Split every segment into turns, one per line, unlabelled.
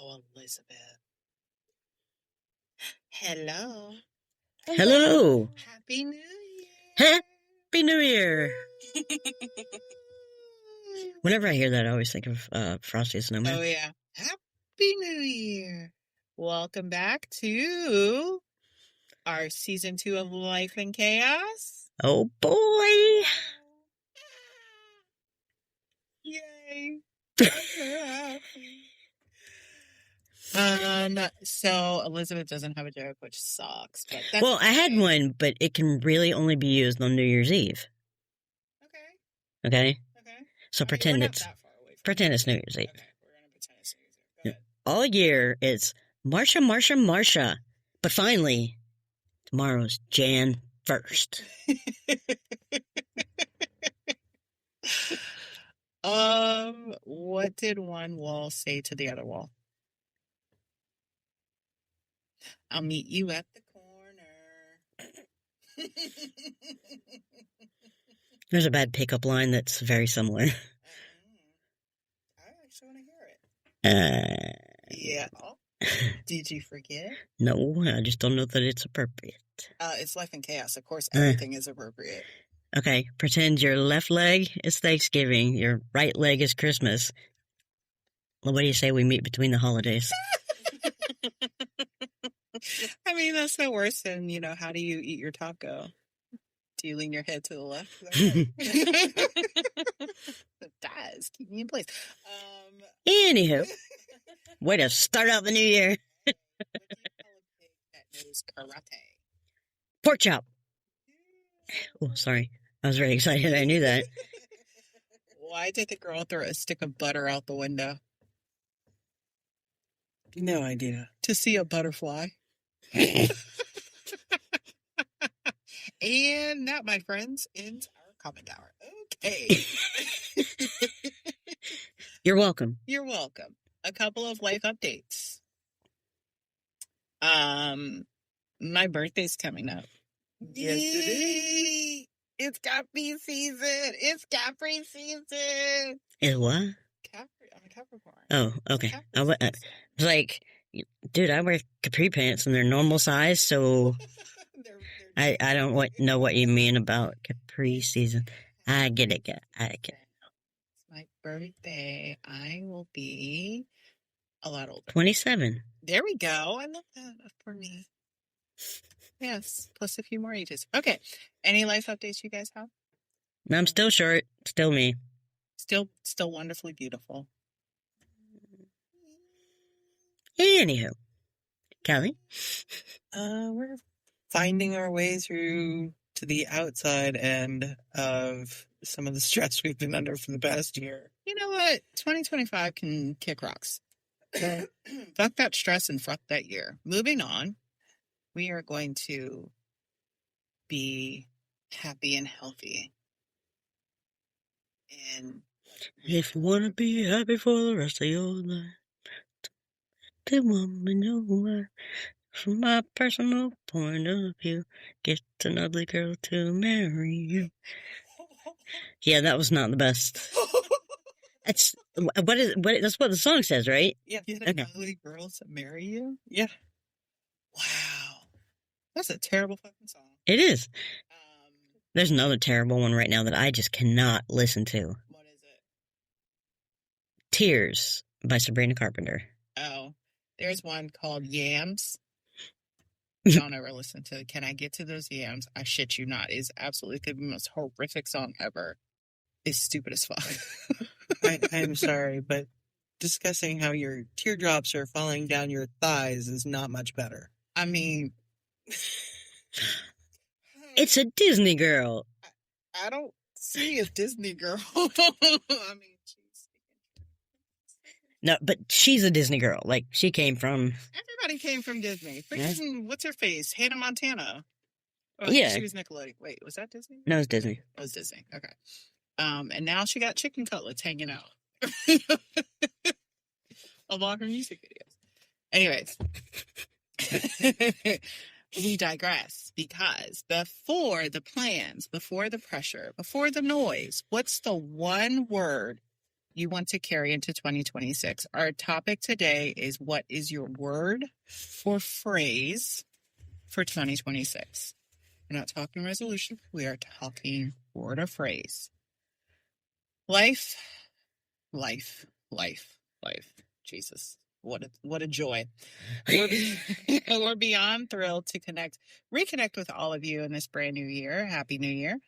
Elizabeth. Hello.
Hello.
Happy New Year.
Happy New Year. Whenever I hear that, I always think of Frosty the Snowman.
Oh, yeah. Happy New Year. Welcome back to our season 2 of Life in Chaos.
Oh, boy.
Yay. So Elizabeth doesn't have a joke, which sucks. But that's
Well, I had
okay.
one, but it can really only be used on New Year's Eve. Okay? So pretend it's New Year's Eve.
Okay, we're gonna pretend it's New Year's Eve. Go ahead.
All year, it's Marsha, Marsha, Marsha. But finally, tomorrow's Jan 1st.
What did one wall say to the other wall? I'll meet you at the corner.
There's a bad pickup line that's very similar.
I actually want to hear it. Yeah. Did you forget?
No, I just don't know that it's appropriate.
It's Life in Chaos. Of course, everything is appropriate.
Okay, pretend your left leg is Thanksgiving, your right leg is Christmas. Well, what do you say we meet between the holidays?
I mean, that's no worse than, how do you eat your taco? Do you lean your head to the left? It does. Keep me in place.
Anywho, way to start out the new year.
What do you call a pig that knows karate?
Pork chop. Oh, sorry. I was very excited. I knew that.
Why did the girl throw a stick of butter out the window?
No idea.
To see a butterfly. And that, my friends, ends our comment hour. Okay.
You're welcome.
You're welcome. A couple of life updates. My birthday's coming up.
Yesterday.
It's Capri season. It's Capri season.
Is what?
Capri. I'm a Capricorn.
Oh, okay. I was like, dude, I wear capri pants and they're normal size, so I don't know what you mean about Capri season. I get it. I get it.
It's my birthday. I will be a lot older.
27.
There we go. I love that for me. Yes, plus a few more ages. Okay. Any life updates you guys have?
I'm still short. Still me.
Still wonderfully beautiful.
Anywho. Callie?
We're finding our way through to the outside end of some of the stress we've been under for the past year.
You know what? 2025 can kick rocks. Fuck that stress and fuck that year. Moving on. We are going to be happy and healthy. And
if you want to be happy for the rest of your life, the woman you are. From my personal point of view, get an ugly girl to marry you. Yeah, that was not the best. That's what that's what the song says, right?
Yeah, get an ugly girl to marry you? Yeah. Wow. That's a terrible fucking song.
It is. There's another terrible one right now that I just cannot listen to.
What is it?
Tears by Sabrina Carpenter.
Oh, there's one called Yams. Don't ever listen to it. Can I Get to Those Yams? I shit you not. It's absolutely the most horrific song ever. It's stupid as fuck.
I'm sorry, but discussing how your teardrops are falling down your thighs is not much better.
I mean,
it's a Disney girl.
I don't see a Disney girl. I mean,
no, but she's a Disney girl. Like, she came from...
Everybody came from Disney. Freaking, what's her face? Hannah Montana. Oh,
yeah.
She was Nickelodeon. Wait, was that Disney?
No, it was Disney.
It was Disney. Okay. And now she got chicken cutlets hanging out. Of all her music videos. Anyways. We digress because before the plans, before the pressure, before the noise, what's the one word you want to carry into 2026. Our topic today is, what is your word or phrase for 2026? We're not talking resolution. We are talking word or phrase. Life. Jesus, what a joy. We're beyond thrilled to reconnect with all of you in this brand new year. Happy New Year.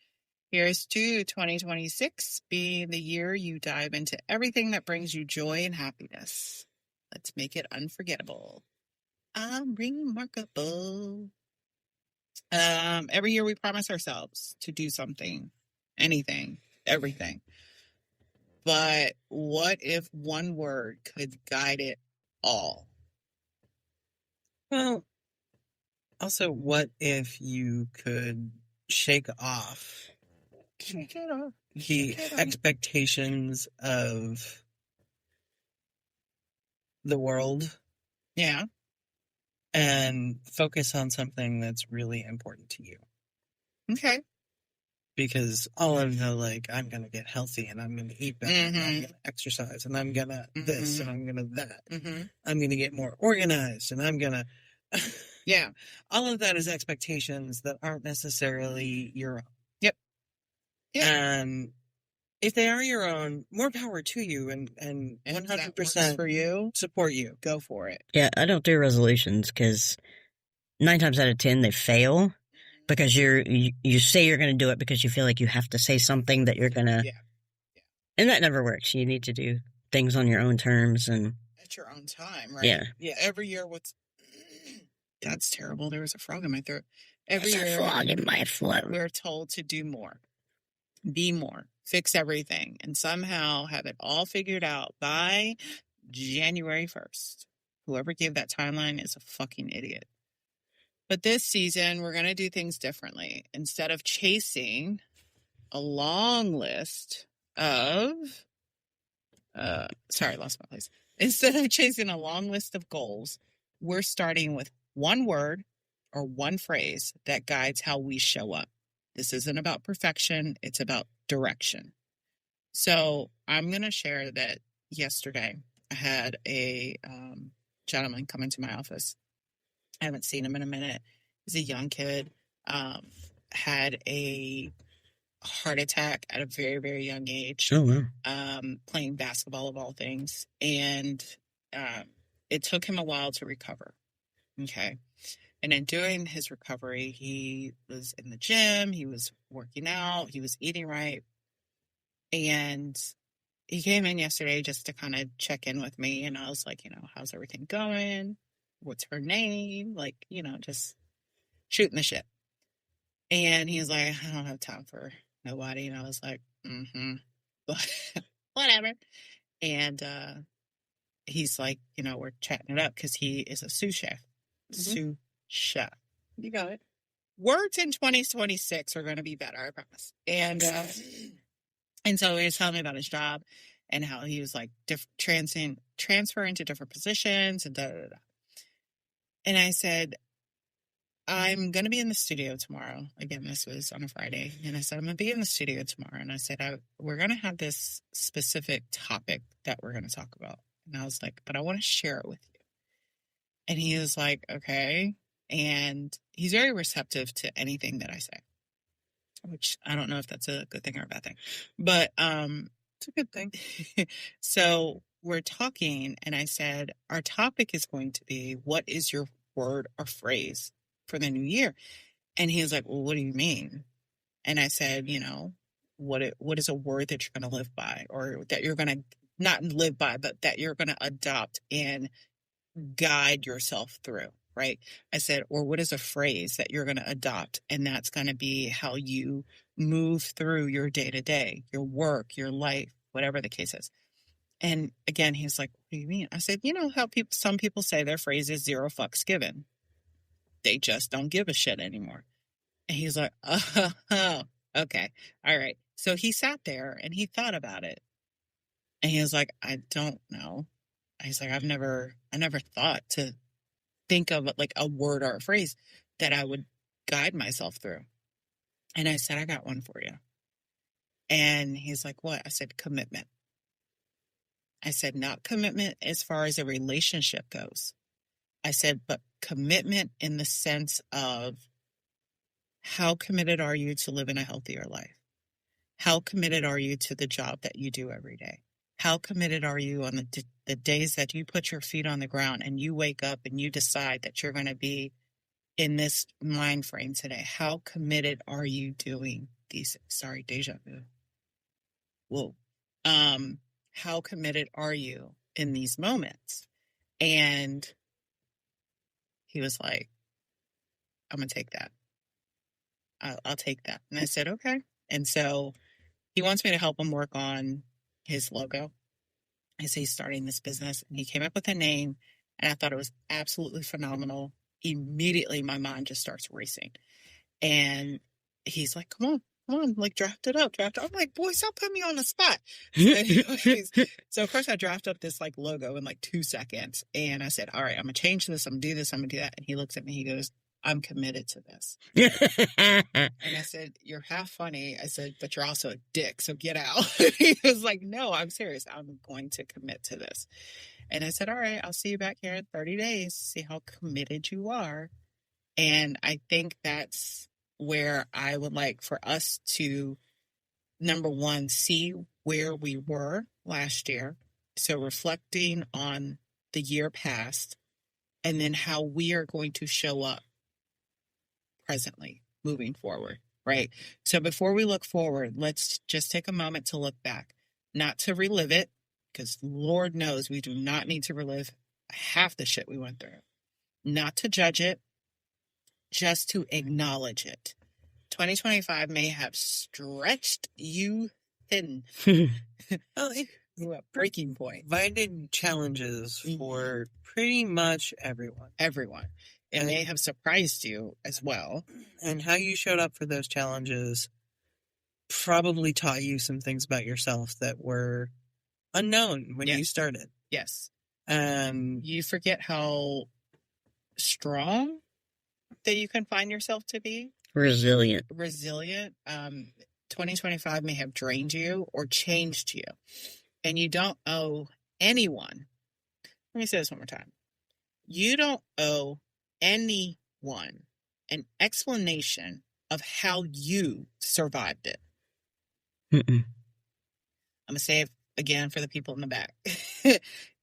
Here's to 2026 being the year you dive into everything that brings you joy and happiness. Let's make it unforgettable. Unremarkable. Every year we promise ourselves to do something, anything, everything. But what if one word could guide it all?
Well, also, what if you could shake off the expectations of the world?
Yeah.
And focus on something that's really important to you.
Okay.
Because all of the, like, I'm going to get healthy and I'm going to eat better and I'm going to exercise and I'm going to this and I'm going to that. I'm going to get more organized and I'm going to...
Yeah.
All of that is expectations that aren't necessarily your own.
Yep.
And if they are your own, more power to you and 100%
for you,
support you.
Go for it.
Yeah, I don't do resolutions because 9 times out of 10 they fail because you say you're going to do it because you feel like you have to say something that you're going to.
Yeah.
And that never works. You need to do things on your own terms and
at your own time, right?
Yeah.
Yeah. Every year, that's terrible. There was a frog in my throat. Every year,
a frog in my throat.
We're told to do more, be more, fix everything, and somehow have it all figured out by January 1st. Whoever gave that timeline is a fucking idiot. But this season, we're going to do things differently. Instead of chasing a long list of, sorry, I lost my place. Instead of chasing a long list of goals, we're starting with one word or one phrase that guides how we show up. This isn't about perfection. It's about direction. So I'm going to share that yesterday I had a gentleman come into my office. I haven't seen him in a minute. He's a young kid, had a heart attack at a very, very young age.
Oh, wow.
Playing basketball of all things. And it took him a while to recover. Okay. And in doing his recovery, he was in the gym, he was working out, he was eating right. And he came in yesterday just to kind of check in with me. And I was like, how's everything going? What's her name? Like, just shooting the shit. And he's like, I don't have time for nobody. And I was like, but whatever. And he's like, we're chatting it up because he is a sous chef. Sous chef.
You got it.
Words in 2026 are going to be better, I promise. And so he was telling me about his job and how he was like transferring to different positions and da-da-da-da. And I said, I'm going to be in the studio tomorrow. Again, this was on a Friday. And I said, I'm going to be in the studio tomorrow. And I said, we're going to have this specific topic that we're going to talk about. And I was like, but I want to share it with you. And he was like, okay. And he's very receptive to anything that I say, which I don't know if that's a good thing or a bad thing, but
it's a good thing.
So we're talking, and I said, our topic is going to be, what is your word or phrase for the new year? And he was like, well, what do you mean? And I said, what is a word that you're going to live by, or that you're going to not live by, but that you're going to adopt and guide yourself through, right? I said, or what is a phrase that you're going to adopt, and that's going to be how you move through your day-to-day, your work, your life, whatever the case is. And again, he's like, what do you mean? I said, how some people say their phrase is 0 fucks given. They just don't give a shit anymore. And he's like, oh, okay. All right. So he sat there and he thought about it. And he was like, I don't know. He's like, I never thought to think of like a word or a phrase that I would guide myself through. And I said, I got one for you. And he's like, what? I said, commitment. I said, not commitment as far as a relationship goes. I said, but commitment in the sense of how committed are you to living a healthier life? How committed are you to the job that you do every day? How committed are you on the days that you put your feet on the ground and you wake up and you decide that you're going to be in this mind frame today? How committed are you doing these? Sorry, deja vu. Whoa. How committed are you in these moments? And he was like, I'm going to take that. I'll take that. And I said, okay. And so he wants me to help him work on his logo as he's starting this business. And he came up with a name, and I thought it was absolutely phenomenal. Immediately, my mind just starts racing. And he's like, come on, like draft it up. I'm like, boy, stop putting me on the spot. So of course I draft up this like logo in like 2 seconds. And I said, all right, I'm going to change this. I'm going to do this. I'm going to do that. And he looks at me, he goes, I'm committed to this. And I said, you're half funny. I said, but you're also a dick, so get out. He was like, no, I'm serious. I'm going to commit to this. And I said, all right, I'll see you back here in 30 days, see how committed you are. And I think that's where I would like for us to, number one, see where we were last year. So reflecting on the year past, and then how we are going to show up presently moving forward, right? So before we look forward, let's just take a moment to look back, not to relive it, because Lord knows we do not need to relive half the shit we went through, not to judge it, just to acknowledge it. 2025 may have stretched you thin.
Well,
A breaking point.
Provided challenges for pretty much everyone.
It may have surprised you as well.
And how you showed up for those challenges probably taught you some things about yourself that were unknown when you started.
Yes.
And
you forget how strong that you can find yourself to be.
Resilient.
2025 may have drained you or changed you. And you don't owe anyone. Let me say this one more time. You don't owe anyone an explanation of how you survived it.
Mm-mm.
I'm going to say it again for the people in the back.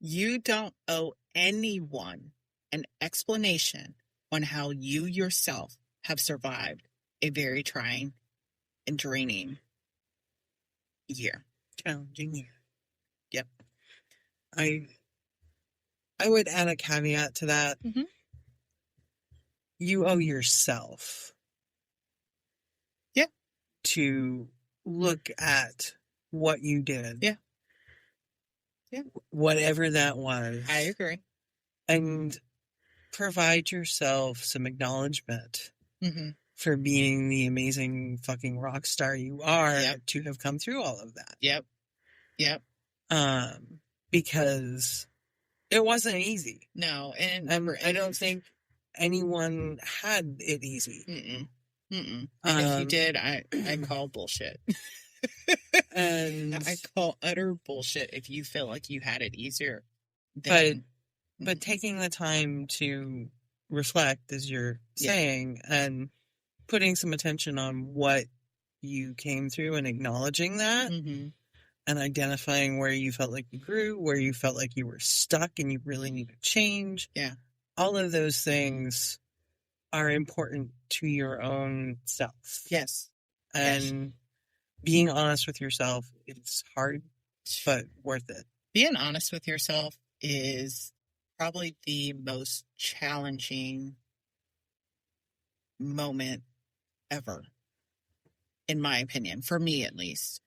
You don't owe anyone an explanation on how you yourself have survived a very trying and draining year.
Challenging year. Yep. I would add a caveat to that.
Mm-hmm.
You owe yourself.
Yeah.
To look at what you did.
Yeah. Yeah.
Whatever that was.
I agree.
And provide yourself some acknowledgement for being the amazing fucking rock star you are to have come through all of that.
Yep.
Because it wasn't easy.
No, and
I don't think anyone had it easy.
And if you did, I call bullshit.
And
I call utter bullshit if you feel like you had it easier.
But taking the time to reflect, as you're saying, and putting some attention on what you came through and acknowledging that and identifying where you felt like you grew, where you felt like you were stuck and you really need to change.
Yeah.
All of those things are important to your own self.
Yes.
And being honest with yourself is hard, but worth it.
Being honest with yourself is probably the most challenging moment ever, in my opinion, for me at least.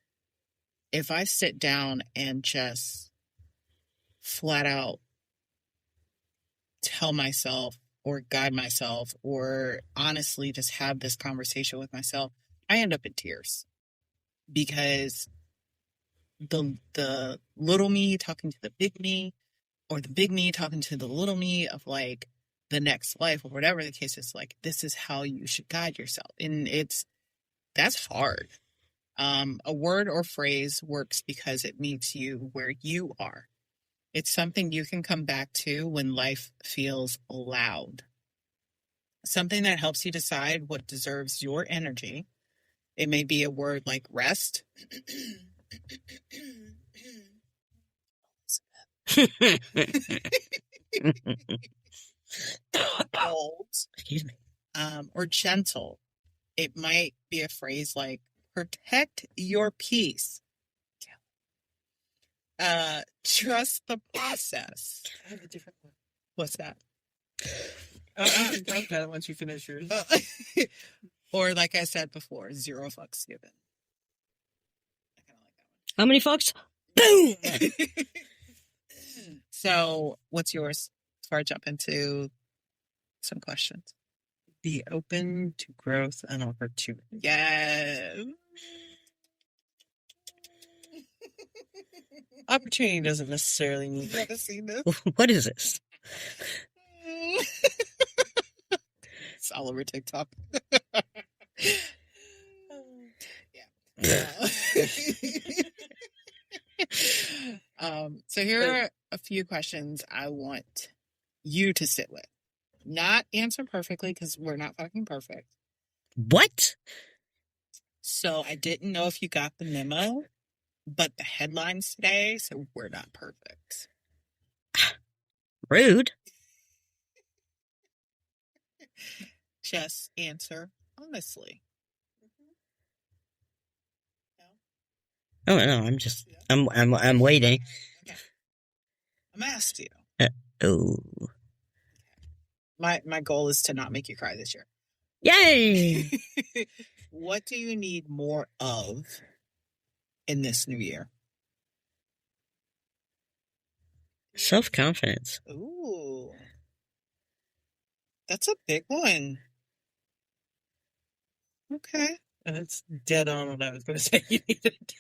If I sit down and just flat out tell myself or guide myself or honestly just have this conversation with myself, I end up in tears because the little me talking to the big me, or the big me talking to the little me of like the next life or whatever the case is, like, this is how you should guide yourself. And that's hard. A word or phrase works because it meets you where you are. It's something you can come back to when life feels loud. Something that helps you decide what deserves your energy. It may be a word like rest. Bold.
Excuse me.
Or gentle. It might be a phrase like protect your peace. Trust the process.
I have a different one.
What's that?
Talk about it once you finish yours.
Or like I said before, 0 fucks given. I kind of like that one.
How many fucks? Boom!
So, what's yours? Before I jump into some questions.
Be open to growth and opportunity.
Yes.
Opportunity doesn't necessarily mean
You ever seen this?
What is this?
It's all over TikTok. So here are a few questions I want you to sit with. Not answer perfectly because we're not fucking perfect.
What?
So I didn't know if you got the memo, but the headlines today said we're not perfect.
Rude.
Just answer honestly.
Oh no, I'm waiting.
Okay. I'm asked you.
Oh.
My goal is to not make you cry this year.
Yay!
What do you need more of in this new year?
Self-confidence.
Ooh. That's a big one. Okay.
And it's dead on what I was going to say you needed.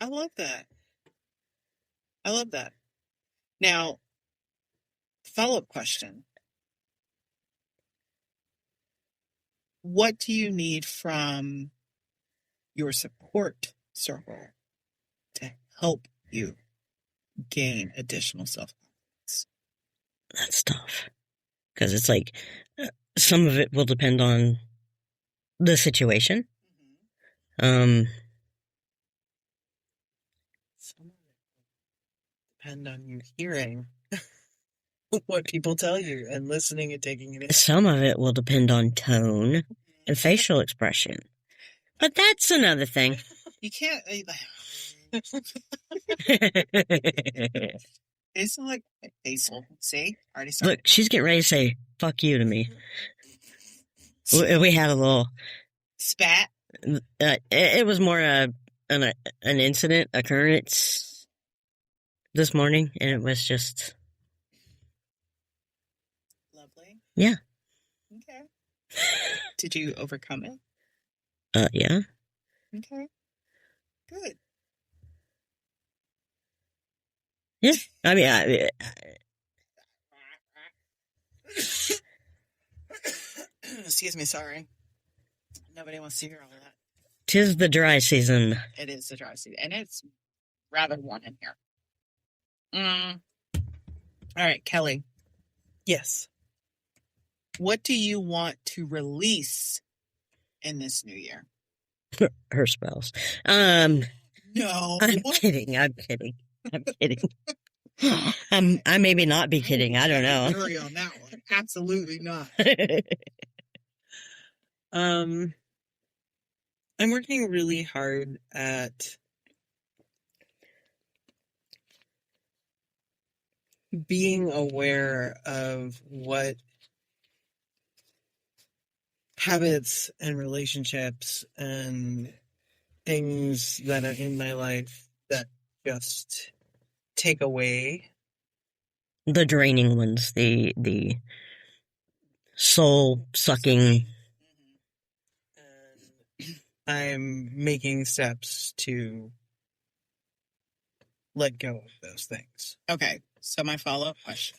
I love that. I love that. Now, follow-up question. What do you need from your support circle to help you gain additional self-confidence?
That's tough. Because it's like, some of it will depend on the situation.
Some of it depend on you hearing what people tell you and listening and taking it in.
Some of it will depend on tone and facial expression. But that's another thing.
You can't. It's not like facial. See? Already started.
Look, she's getting ready to say, fuck you to me. We had a little...
Spat.
It was more an incident, occurrence this morning, and it was just...
Lovely.
Yeah.
Okay. Did you overcome it?
Yeah.
Okay. Good.
Yeah. I mean,
Excuse me, sorry. Nobody wants to hear all of that.
'Tis the dry season.
It is the dry season, and it's rather warm in here. All right, Kelly.
Yes.
What do you want to release in this new year?
Her spouse.
No.
I'm kidding. I maybe not be kidding. I don't know.
Hurry on that one. Absolutely not.
I'm working really hard at being aware of what habits and relationships and things that are in my life that just take away
The draining ones, the soul sucking.
and I'm making steps to let go of those things.
Okay, so my follow-up question.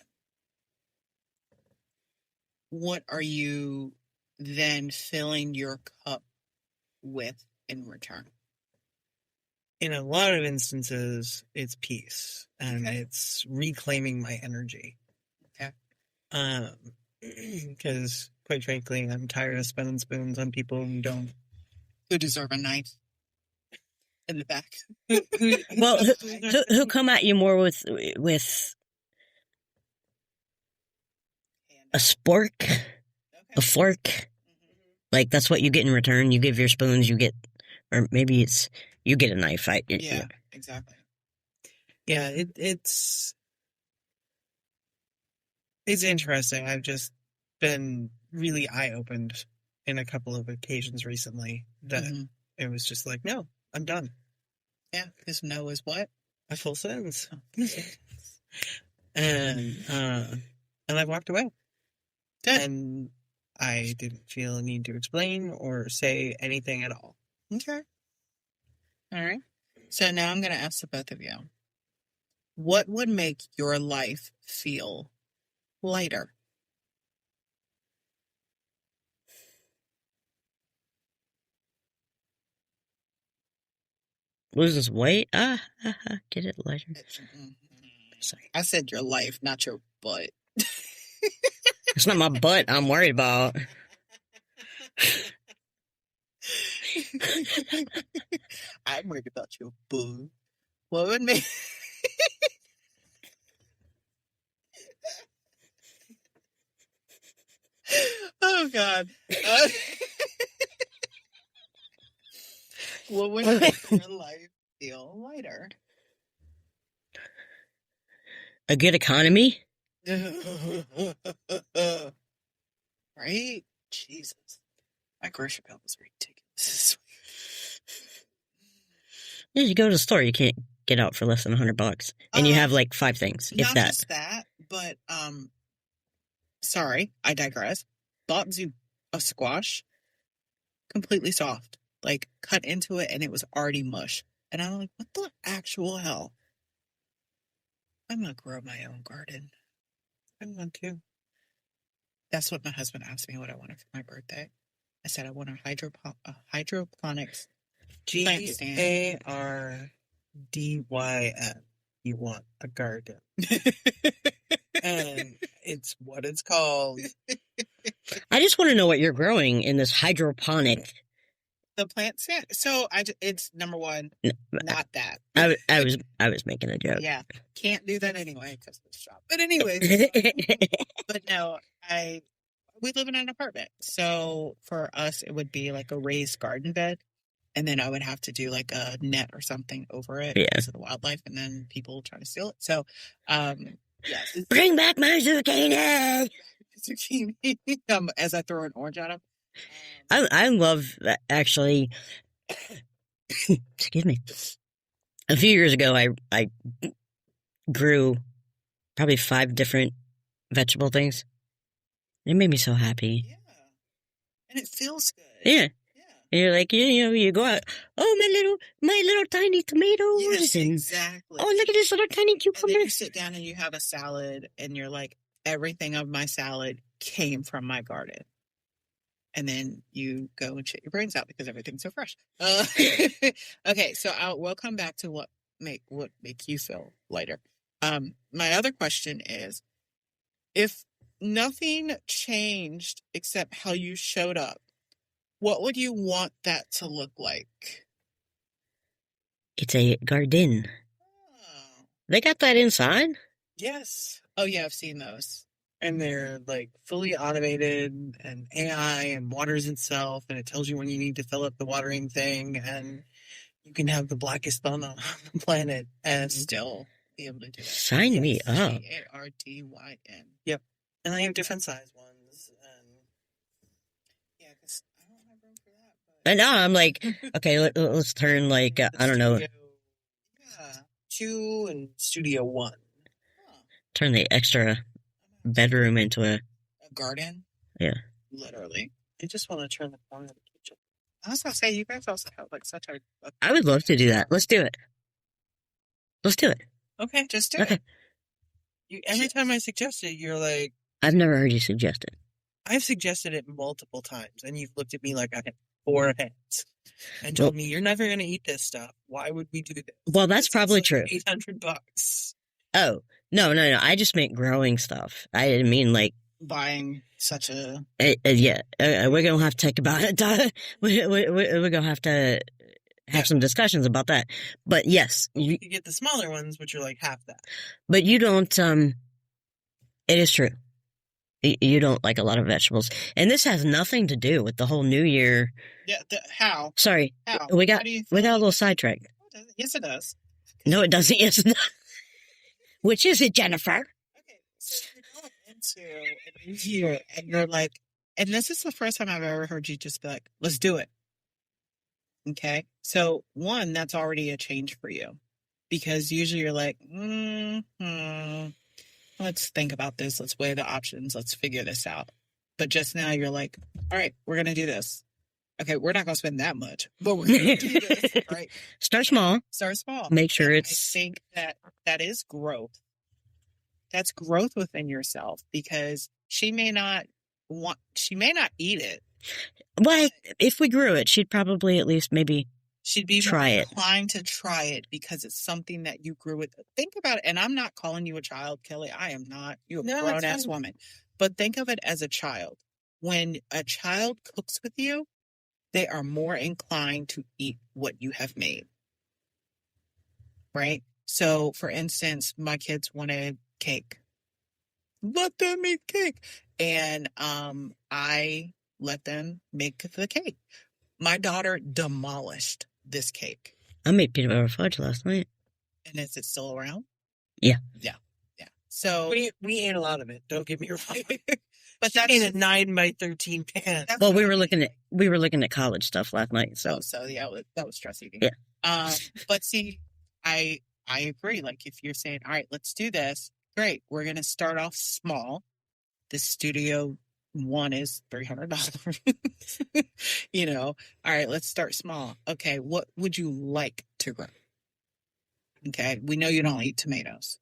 What are you then filling your cup with in return?
in a lot of instances, it's peace and it's reclaiming my energy.
Okay.
Because quite frankly, I'm tired of spending spoons on people who don't.
Who deserve a knife in the back.
Well, who come at you more with a spork, a fork? Like, that's what you get in return. You give your spoons, you get, or maybe it's, you get a knife.
Yeah, exactly.
Yeah, it's interesting. I've just been really eye-opened in a couple of occasions recently that it was just like, no, I'm done.
Yeah, because no is what?
A full sentence. And I walked away.
Good.
And I didn't feel a need to explain or say anything at all.
Okay. All right. So now I'm going to ask the both of you. What would make your life feel lighter?
Loses weight? Get it lighter. Sorry.
I said your life, not your butt.
It's not my butt I'm worried about.
I'm worried about your boo. What would make... Oh, God. What would make your life feel lighter?
A good economy?
Right? Jesus. My grocery bill was ridiculous.
Yeah, you go to the store, you can't get out for less than $100. And you have like 5 things, if
not
that.
just that, but, sorry, I digress. Bought you a squash, completely soft. Like, cut into it and it was already mush. And I'm like, what the actual hell? I'm going to grow my own garden.
I want to.
That's what my husband asked me what I wanted for my birthday. I said I want a hydroponics plant stand.
GARDYN. You want a garden. And it's what it's called.
I just want to know what you're growing in this hydroponic.
The plant stand. So it's number one, not that.
I was making a joke.
Yeah, can't do that anyway because of the shop. But anyway, but no, we live in an apartment, so for us it would be like a raised garden bed, and then I would have to do like a net or something over it because of the wildlife, and then people try to steal it. So, yes,
bring back my zucchini.
Zucchini. As I throw an orange at them.
I love that, actually. Excuse me. A few years ago, I grew probably 5 different vegetable things. It made me so happy.
Yeah, and it feels good.
Yeah. And you're like, you go out, oh, my little tiny tomatoes.
Yes,
and,
exactly.
Oh, look at this little tiny cucumber.
And then you sit down and you have a salad, and you're like, everything of my salad came from my garden. And then you go and shit your brains out because everything's so fresh. Okay, so we'll come back to what make you feel lighter. My other question is, if nothing changed except how you showed up, what would you want that to look like?
It's a garden.
Oh.
They got that inside?
Yes.
Oh, yeah, I've seen those.
And they're like fully automated and AI and waters itself, and it tells you when you need to fill up the watering thing, and you can have the blackest thumb on the planet and
still be able to do it.
Sign me up.
GARDYN.
Yep. And I have different size ones. And
yeah, because I don't have room for that. But...
And now I'm like, okay, let's turn like, I don't know.
Yeah. 2 and Studio 1.
Turn the extra bedroom into a
garden.
Yeah.
Literally.
I just want to turn the corner of the kitchen.
I was going to say, you guys also have like such a...
I would love to do that. Let's do it. Let's do it.
Okay, just do it.
Every time I suggest it, you're like...
I've never heard you suggest it.
I've suggested it multiple times, and you've looked at me like I had 4 heads. and told me, you're never going to eat this stuff. Why would we do this?
Well, that's probably true.
$800.
Oh, no. I just meant growing stuff. I didn't mean like
buying such a...
yeah, we're going to have to talk about it. We're going to have to have some discussions about that. But yes.
You get the smaller ones, which are like half that.
But you don't, it is true. You don't like a lot of vegetables. And this has nothing to do with the whole New Year.
Yeah, how?
Sorry.
How?
We got a little sidetracked.
Yes, it does.
No, it doesn't. Yes, it does. Which is it, Jennifer?
Okay, so you're going into a new year, and you're like, and this is the first time I've ever heard you just be like, let's do it. Okay? So, one, that's already a change for you. Because usually you're like, let's think about this. Let's weigh the options. Let's figure this out. But just now you're like, all right, we're going to do this. Okay, we're not going to spend that much, but we're going to do this, right?
Start small.
Start small.
Make sure
and
it's...
I think that is growth. That's growth within yourself, because she may not eat it.
Well, if we grew it, she'd probably at least maybe...
She'd be
try it.
inclined to try it because it's something that you grew with. Think about it. And I'm not calling you a child, Kelly. I am not. You're a grown-ass woman. But think of it as a child. When a child cooks with you, they are more inclined to eat what you have made. Right? So, for instance, my kids wanted cake. Let them eat cake. And I let them make the cake. My daughter demolished this cake.
I made peanut butter fudge last night.
And is it still around?
Yeah.
Yeah. So
we ate a lot of it. Don't get me wrong.
But
that's in a 9x13 pan.
Well, we were looking at college stuff last night. So
yeah, that was stress eating.
Yeah.
But see, I agree. Like, if you're saying, all right, let's do this. Great. We're going to start off small. The studio one is $300. All right, let's start small. Okay, what would you like to grow? Okay, we know you don't eat tomatoes.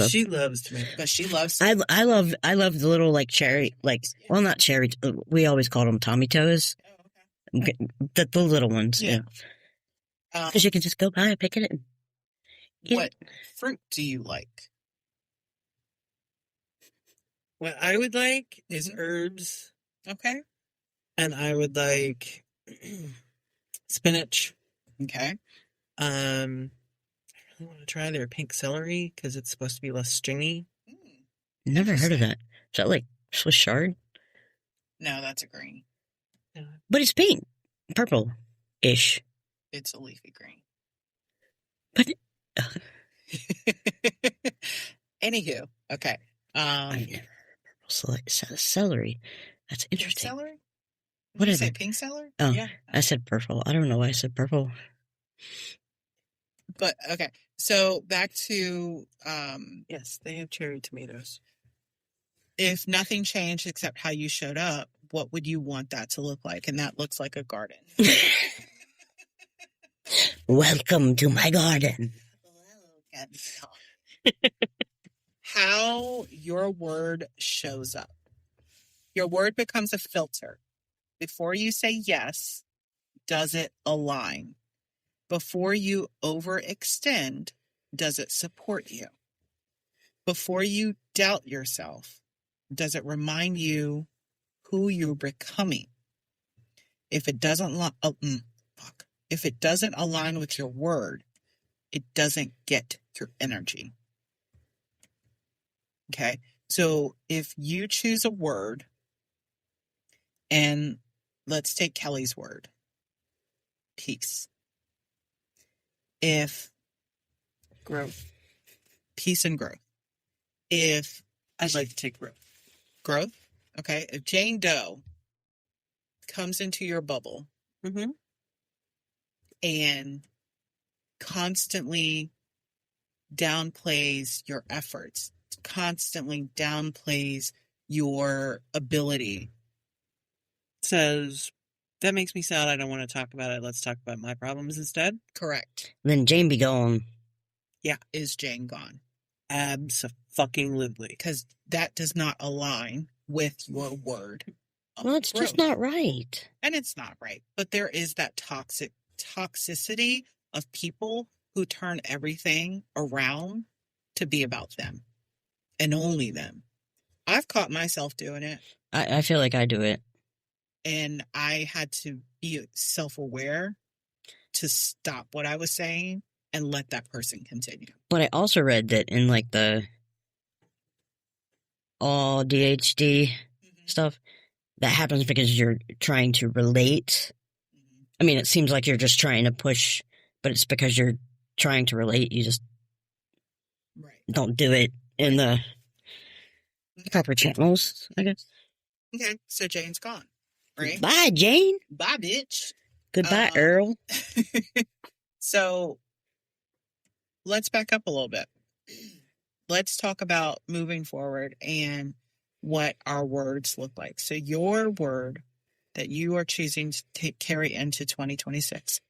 She loves tomatoes,
but she loves.
I love the little like cherry, like, well, not cherry. We always called them Tommy Toes.
Oh, okay.
The little ones.
Yeah.
Because you can just go by and pick it and eat
what fruit do you like?
What I would like is herbs.
Okay.
And I would like spinach.
Okay.
I really want to try their pink celery because it's supposed to be less stringy.
Never heard of that. Is that like Swiss chard?
No, that's a green.
Yeah. But it's pink. Purple-ish.
It's a leafy green.
But...
Anywho, okay.
I've never heard celery. That's interesting.
Pink celery?
What
did
is
you say?
it?
Pink celery?
Oh,
yeah.
I said purple. I don't know why I said purple.
But okay, so back to
yes, they have cherry tomatoes.
If nothing changed except how you showed up, what would you want that to look like? And that looks like a garden.
Welcome to my garden.
How your word shows up. Your word becomes a filter. Before you say yes, does it align? Before you overextend, does it support you? Before you doubt yourself, does it remind you who you're becoming? If it doesn't if it doesn't align with your word, it doesn't get your energy. Okay? So if you choose a word, and let's take Kelly's word, peace. If
growth,
peace and growth. If
I'd like to take
growth, okay. If Jane Doe comes into your bubble and constantly downplays your efforts, constantly downplays your ability,
says, that makes me sad. I don't want to talk about it. Let's talk about my problems instead.
Correct.
Then Jane be gone.
Yeah. Is Jane gone?
Abso-fucking-lutely.
Because that does not align with your word. of
Well, it's just
growth.
not right.
And it's not right. But there is that toxicity of people who turn everything around to be about them and only them. I've caught myself doing it,
I feel like I do it.
and I had to be self-aware to stop what I was saying and let that person continue.
But I also read that in like the all DHD stuff, that happens because you're trying to relate. I mean, it seems like you're just trying to push, but it's because you're trying to relate. You just
Right.
don't do it in the proper channels, I guess.
Okay, so Jane's gone, right?
Bye, Jane.
Bye, bitch.
Goodbye, Earl.
So let's back up a little bit. Let's talk about moving forward and what our words look like. So your word that you are choosing to carry into 2026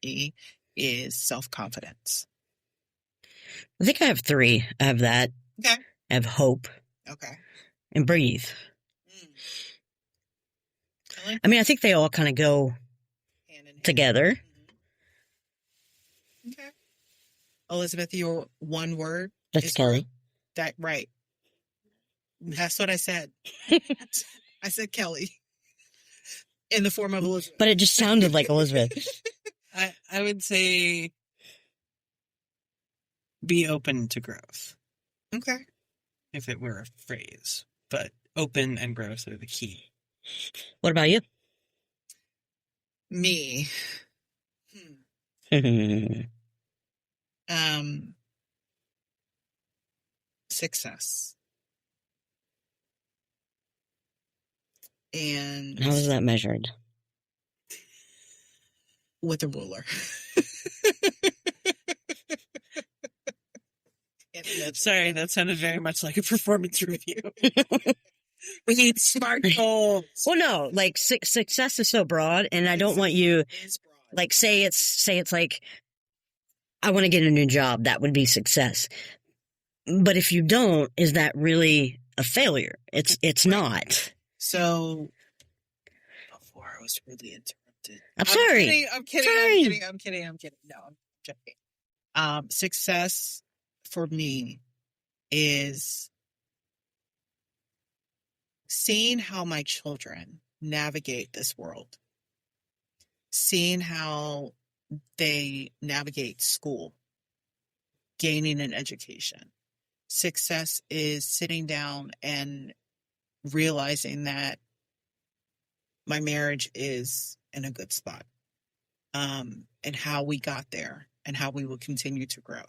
is self-confidence.
I think I have 3. I have that.
Okay.
I have hope.
Okay.
And breathe.
Kelly?
I mean, I think they all kind of go
Hand in hand.
together.
Okay. Elizabeth, your one word
That's
is
Kelly.
that right. That's what I said. I said Kelly in the form of Elizabeth.
But it just sounded like Elizabeth.
I would say be open to growth,
Okay.
if it were a phrase. But open and growth are the key.
What about you?
Me. Success. And
How is that measured?
with a ruler.
Sorry, that sounded very much like a performance review. We need smart goals.
Well, no, like success is so broad, and I don't want you like say it's like I want to get a new job. That would be success. But if you don't, is that really a failure? It's not.
So before I was really interrupted.
I'm sorry.
I'm kidding.
Sorry.
I'm kidding. No, I'm joking. Success for me is seeing how my children navigate this world, seeing how they navigate school, gaining an education. Success is sitting down and realizing that my marriage is in a good spot, and how we got there and how we will continue to grow.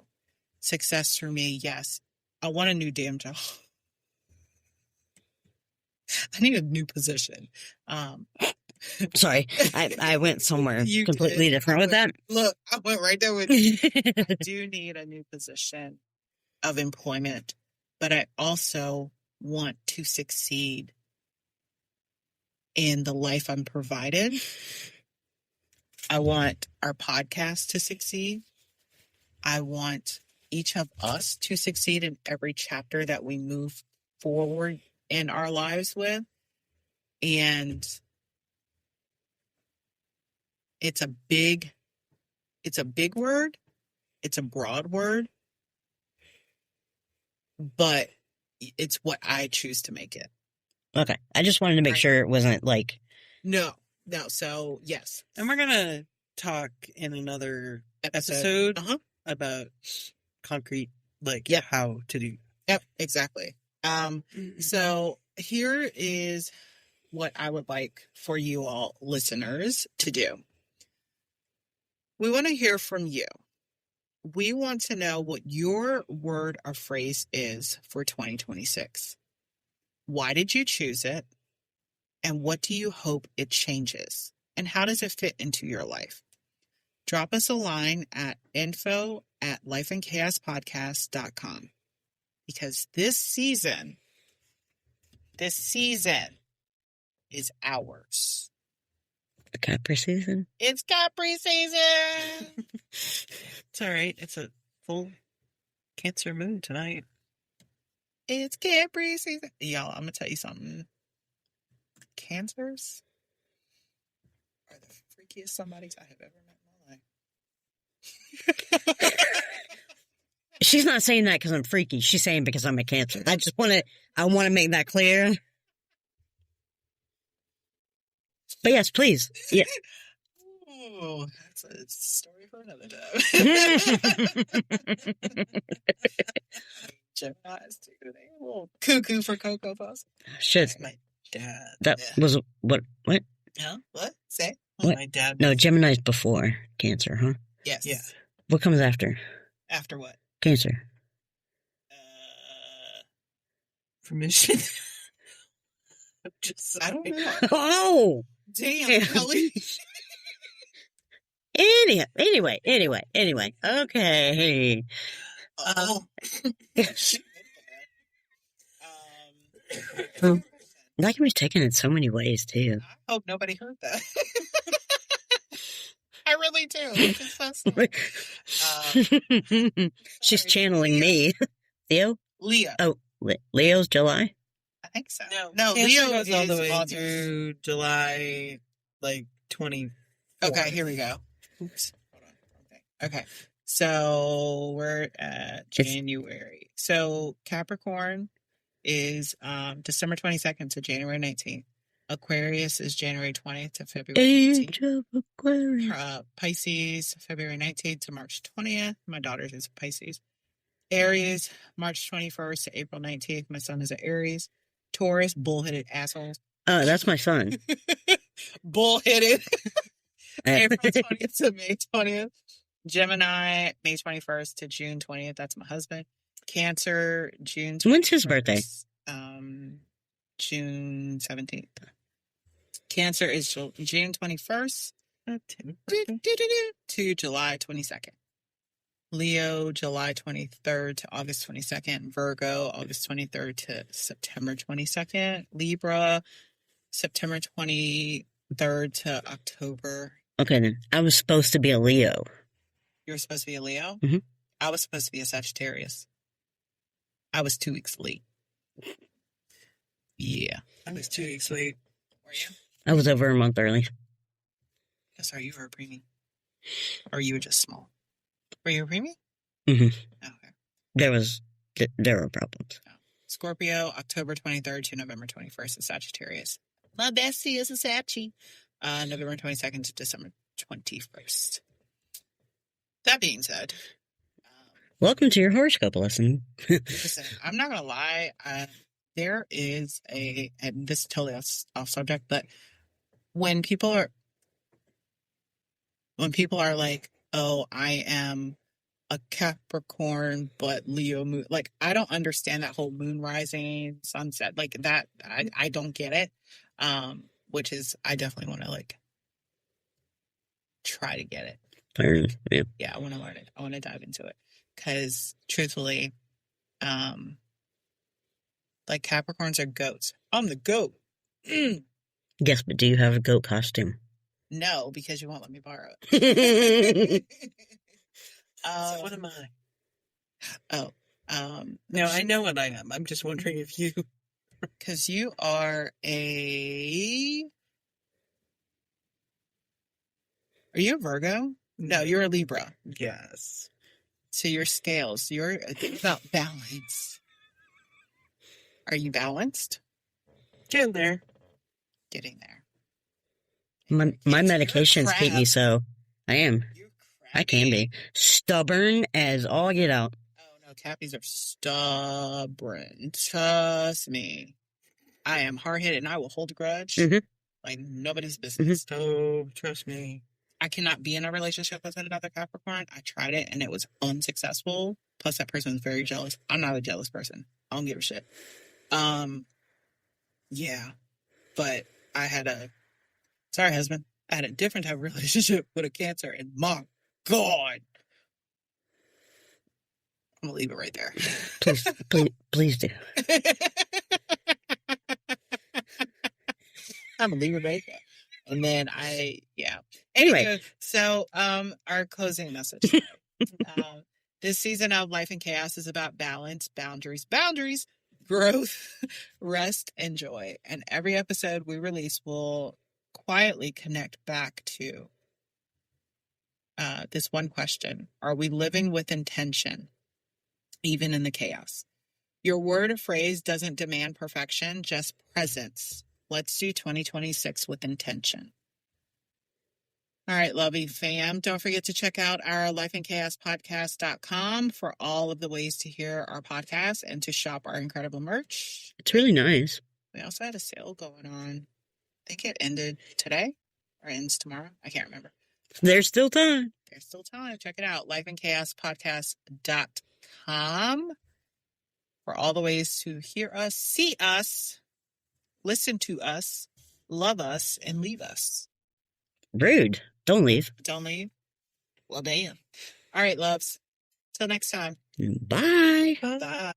Success for me, yes. I want a new damn job. I need a new position.
Sorry, I went somewhere
You
completely
did.
different with that.
Look, I went right there with you. I do need a new position of employment, but I also want to succeed in the life I'm provided. I want our podcast to succeed. I want each of us to succeed in every chapter that we move forward in our lives with. And it's a big word. It's a broad word, but it's what I choose to make it.
Okay, I just wanted to make sure it wasn't like
No. So yes.
And we're going to talk in another episode about concrete, like how to do.
Yep, exactly. So here is what I would like for you all listeners to do. We want to hear from you. We want to know what your word or phrase is for 2026. Why did you choose it? And what do you hope it changes? And how does it fit into your life? Drop us a line at info@lifeandchaospodcast.com. Because this season is ours.
Capri season.
It's Capri season.
It's all right. It's a full Cancer moon tonight.
It's Capri season. Y'all, I'm going to tell you something. Cancers are the freakiest somebodies I have ever met in my life.
She's not saying that because I'm freaky. She's saying because I'm a Cancer. I want to make that clear. But yes, please. Yeah.
Oh, that's a story for another time. Gemini's too. They a little cuckoo for Cocoa Puffs.
Shit.
That's my dad.
That was what?
Huh? What? Say?
What?
My dad.
No, Gemini's before Cancer, huh?
Yes.
Yeah.
What comes after?
After what?
Cancer.
Permission.
I don't know.
Oh!
Damn, Kelly.
Anyway. Okay.
Oh.
That can be taken in so many ways, too.
I hope nobody heard that. I really do. It's just so sad.
She's channeling me. Theo?
Leo.
Oh, Leo's July?
I think so.
No,
Leo
Cancer goes all the
is
way
August.
through July, 20.
Okay, here we go. Oops. Hold on. Okay. So we're at January. So Capricorn is December 22nd to January 19th. Aquarius is January 20th to February 18th.
Age of Aquarius.
Pisces, February 19th to March 20th. My daughter is Pisces. Aries, March 21st to April 19th. My son is an Aries. Taurus, bullheaded assholes.
Oh, that's my son.
Bullheaded. April 20th to May 20th. Gemini, May 21st to June 20th. That's my husband. Cancer, June 21st.
When's his birthday?
June 17th. Cancer is June 21st to July 22nd. Leo, July 23rd to August 22nd. Virgo, August 23rd to September 22nd. Libra, September 23rd to October.
Okay, then. I was supposed to be a Leo.
You were supposed to be a Leo?
Mm-hmm.
I was supposed to be a Sagittarius. I was 2 weeks late. Yeah.
I was 2 weeks late.
Were you?
I was over a month early.
Yes, are you were a preemie? Or you were just small? Were you a preemie?
Mm-hmm.
Okay.
There were problems.
Scorpio, October 23rd to November 21st is Sagittarius. My bestie is a Sachi. November 22nd to December 21st. That being said,
Welcome to your horoscope lesson.
listen, I'm not gonna lie. There is and this is totally off subject, but when people are like, "Oh, I am a Capricorn, but Leo moon," like I don't understand that whole moon rising, sunset, like that. I don't get it. Which is I definitely want to like try to get it.
Yeah.
Yeah, I want to learn it. I want to dive into it because, truthfully, like Capricorns are goats. I'm the goat.
Yes, but do you have a goat costume?
No, because you won't let me borrow it.
So what am I?
Oh,
No, I know what I am. I'm just wondering if you.
because you are a. Are you a Virgo? No, you're a Libra.
Yes.
So your scales, you're about balance. Are you balanced?
Getting there.
Getting there.
My medications keep me
crap.
so. I am.
You're
I can be. Stubborn as all get out.
Oh no, Cappies are stubborn. Trust me. I am hard-headed and I will hold a grudge
Mhm.
like nobody's business.
So trust me.
I cannot be in a relationship with another Capricorn. I tried it and it was unsuccessful. Plus that person was very jealous. I'm not a jealous person. I don't give a shit. Yeah. But I had sorry husband, I had a different type of relationship with a Cancer and my God. I'm gonna leave it right there.
Please do.
I'm gonna leave it right there. And then
Anyway.
Anyway, so our closing message. This season of Life in Chaos is about balance, boundaries, growth, rest, and joy. And every episode we release will quietly connect back to this one question. Are we living with intention, even in the chaos? Your word or phrase doesn't demand perfection, just presence. Let's do 2026 with intention. All right, lovey fam. Don't forget to check out our lifeinchaospodcast.com for all of the ways to hear our podcast and to shop our incredible merch.
It's really nice.
We also had a sale going on. I think it ended today or ends tomorrow. I can't remember.
There's still time.
There's still time. Check it out. lifeinchaospodcast.com for all the ways to hear us, see us, listen to us, love us, and leave us.
Rude. Don't leave.
Don't leave? Well, damn. All right, loves. Till next time.
Bye.
Bye.